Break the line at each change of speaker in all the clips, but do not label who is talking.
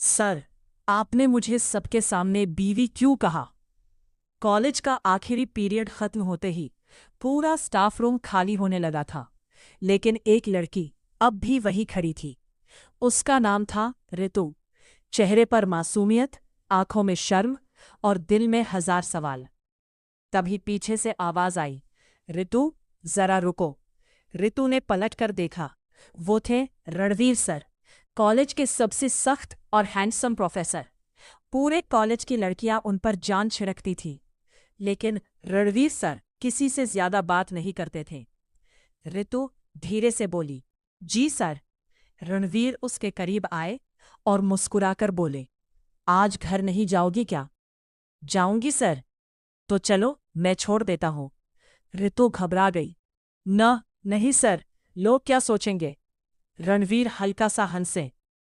Sir, आपने मुझे सबके सामने बीवी क्यों कहा? कॉलेज का आखिरी पीरियड खत्म होते ही पूरा स्टाफ रूम खाली होने लगा था, लेकिन एक लड़की अब भी वही खड़ी थी। उसका नाम था रितु। चेहरे पर मासूमियत, आंखों में शर्म और दिल में हजार सवाल। तभी पीछे से आवाज आई, रितु, जरा रुको। रितु ने पलट कर देखा। वो थे रणवीर सर, कॉलेज के सबसे सख्त और हैंडसम प्रोफेसर। पूरे कॉलेज की लड़कियां उन पर जान छिड़कती थी, लेकिन रणवीर सर किसी से ज्यादा बात नहीं करते थे। रितु धीरे से बोली, जी सर। रणवीर उसके करीब आए और मुस्कुराकर बोले, आज घर नहीं जाओगी क्या? जाऊंगी सर। तो चलो, मैं छोड़ देता हूं। रितु घबरा गई। न, नहीं सर, लोग क्या सोचेंगे? रणवीर हल्का सा हंसे,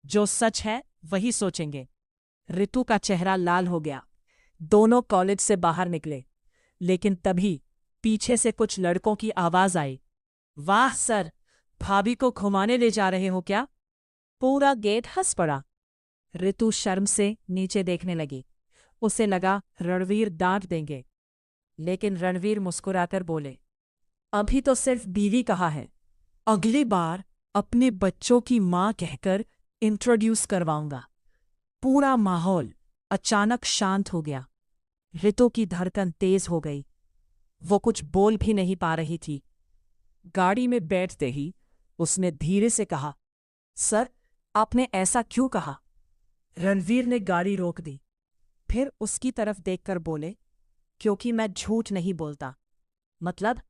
जो सच है वही सोचेंगे। रितु का चेहरा लाल हो गया। दोनों कॉलेज से बाहर निकले, लेकिन तभी पीछे से कुछ लड़कों की आवाज आई, वाह सर, भाभी को घुमाने ले जा रहे हो क्या? पूरा गेट हंस पड़ा। रितु शर्म से नीचे देखने लगी। उसे लगा रणवीर डांट देंगे, लेकिन रणवीर मुस्कुराकर बोले, अभी तो सिर्फ बीवी कहा है, अगली बार अपने बच्चों की माँ कहकर इंट्रोड्यूस करवाऊंगा। पूरा माहौल अचानक शांत हो गया। रितु की धड़कन तेज हो गई। वो कुछ बोल भी नहीं पा रही थी। गाड़ी में बैठते ही उसने धीरे से कहा, सर, आपने ऐसा क्यों कहा? रणवीर ने गाड़ी रोक दी, फिर उसकी तरफ देखकर बोले, क्योंकि मैं झूठ नहीं बोलता। मतलब?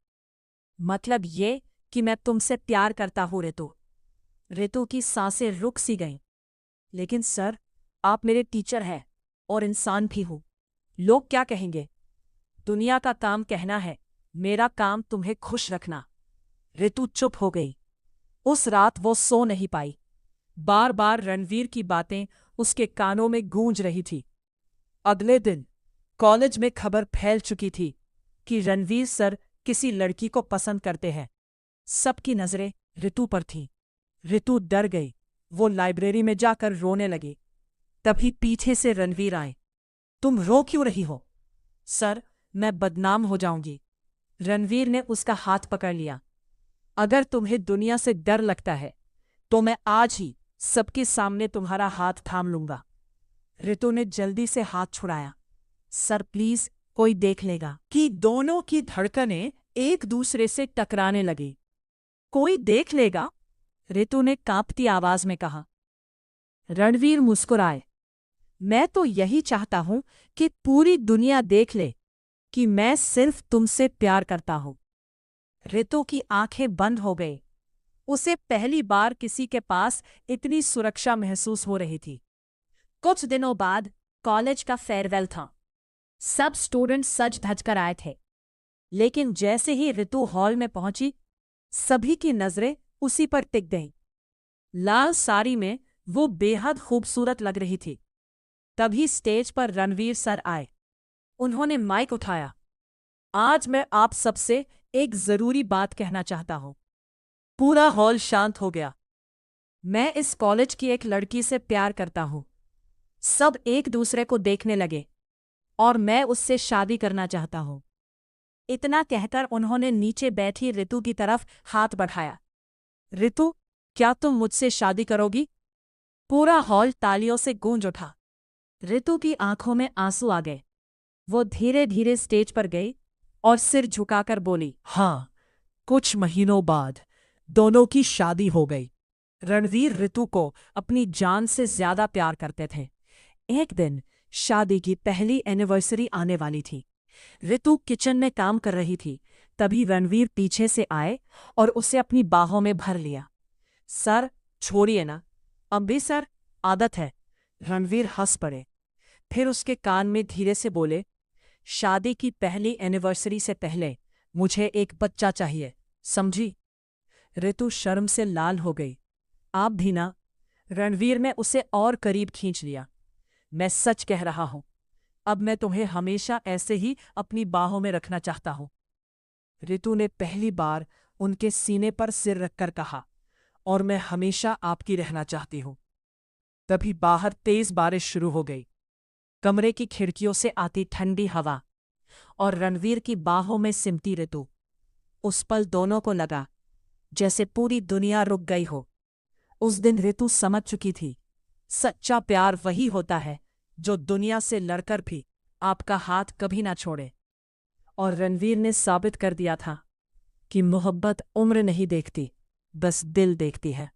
मतलब ये कि मैं तुमसे प्यार करता हूँ रितु। रितु की सांसें रुक सी गईं। लेकिन सर, आप मेरे टीचर हैं और इंसान भी हो। लोग क्या कहेंगे? दुनिया का काम कहना है, मेरा काम तुम्हें खुश रखना। रितु चुप हो गई। उस रात वो सो नहीं पाई। बार बार रणवीर की बातें उसके कानों में गूंज रही थी। अगले दिन कॉलेज में खबर फैल चुकी थी कि रणवीर सर किसी लड़की को पसंद करते हैं। सबकी नजरें रितु पर थीं। रितु डर गई। वो लाइब्रेरी में जाकर रोने लगी। तभी पीछे से रणवीर आए। तुम रो क्यों रही हो? सर, मैं बदनाम हो जाऊंगी। रणवीर ने उसका हाथ पकड़ लिया। अगर तुम्हें दुनिया से डर लगता है तो मैं आज ही सबके सामने तुम्हारा हाथ थाम लूंगा। रितु ने जल्दी से हाथ छुड़ाया। सर प्लीज, कोई देख लेगा। कि दोनों की धड़कनें एक दूसरे से टकराने लगी। कोई देख लेगा? रितु ने कांपती आवाज में कहा। रणवीर मुस्कुराए। मैं तो यही चाहता हूं कि पूरी दुनिया देख ले कि मैं सिर्फ तुमसे प्यार करता हूं। रितु की आंखें बंद हो गई। उसे पहली बार किसी के पास इतनी सुरक्षा महसूस हो रही थी। कुछ दिनों बाद कॉलेज का फेयरवेल था। सब स्टूडेंट सज धज कर आए थे, लेकिन जैसे ही रितु हॉल में पहुंची, सभी की नजरें उसी पर टिक गईं। लाल साड़ी में वो बेहद खूबसूरत लग रही थी। तभी स्टेज पर रणवीर सर आए। उन्होंने माइक उठाया। आज मैं आप सबसे एक जरूरी बात कहना चाहता हूं। पूरा हॉल शांत हो गया। मैं इस कॉलेज की एक लड़की से प्यार करता हूं। सब एक दूसरे को देखने लगे और मैं उससे शादी करना चाहता हूं। इतना कहकर उन्होंने नीचे बैठी रितु की तरफ हाथ बढ़ाया। रितु, क्या तुम मुझसे शादी करोगी? पूरा हॉल तालियों से गूंज उठा। रितु की आंखों में आंसू आ गए। वो धीरे धीरे स्टेज पर गई और सिर झुकाकर बोली, हाँ। कुछ महीनों बाद दोनों की शादी हो गई। रणवीर रितु को अपनी जान से ज्यादा प्यार करते थे। एक दिन शादी की पहली एनिवर्सरी आने वाली थी। रितु किचन में काम कर रही थी। तभी रणवीर पीछे से आए और उसे अपनी बाहों में भर लिया। सर, छोड़िए ना। अम्बी सर, आदत है। रणवीर हंस पड़े। फिर उसके कान में धीरे से बोले, शादी की पहली एनिवर्सरी से पहले मुझे एक बच्चा चाहिए, समझी? रितु शर्म से लाल हो गई। आप भी ना? रणवीर ने उसे और करीब खींच लिया। मैं सच कह रहा हूं, अब मैं तुम्हें हमेशा ऐसे ही अपनी बाहों में रखना चाहता हूं। रितु ने पहली बार उनके सीने पर सिर रखकर कहा, और मैं हमेशा आपकी रहना चाहती हूं। तभी बाहर तेज बारिश शुरू हो गई। कमरे की खिड़कियों से आती ठंडी हवा और रणवीर की बाहों में सिमटी ऋतु। उस पल दोनों को लगा जैसे पूरी दुनिया रुक गई हो। उस दिन ऋतु समझ चुकी थी, सच्चा प्यार वही होता है जो दुनिया से लड़कर भी आपका हाथ कभी ना छोड़े। और रणवीर ने साबित कर दिया था कि मोहब्बत उम्र नहीं देखती, बस दिल देखती है।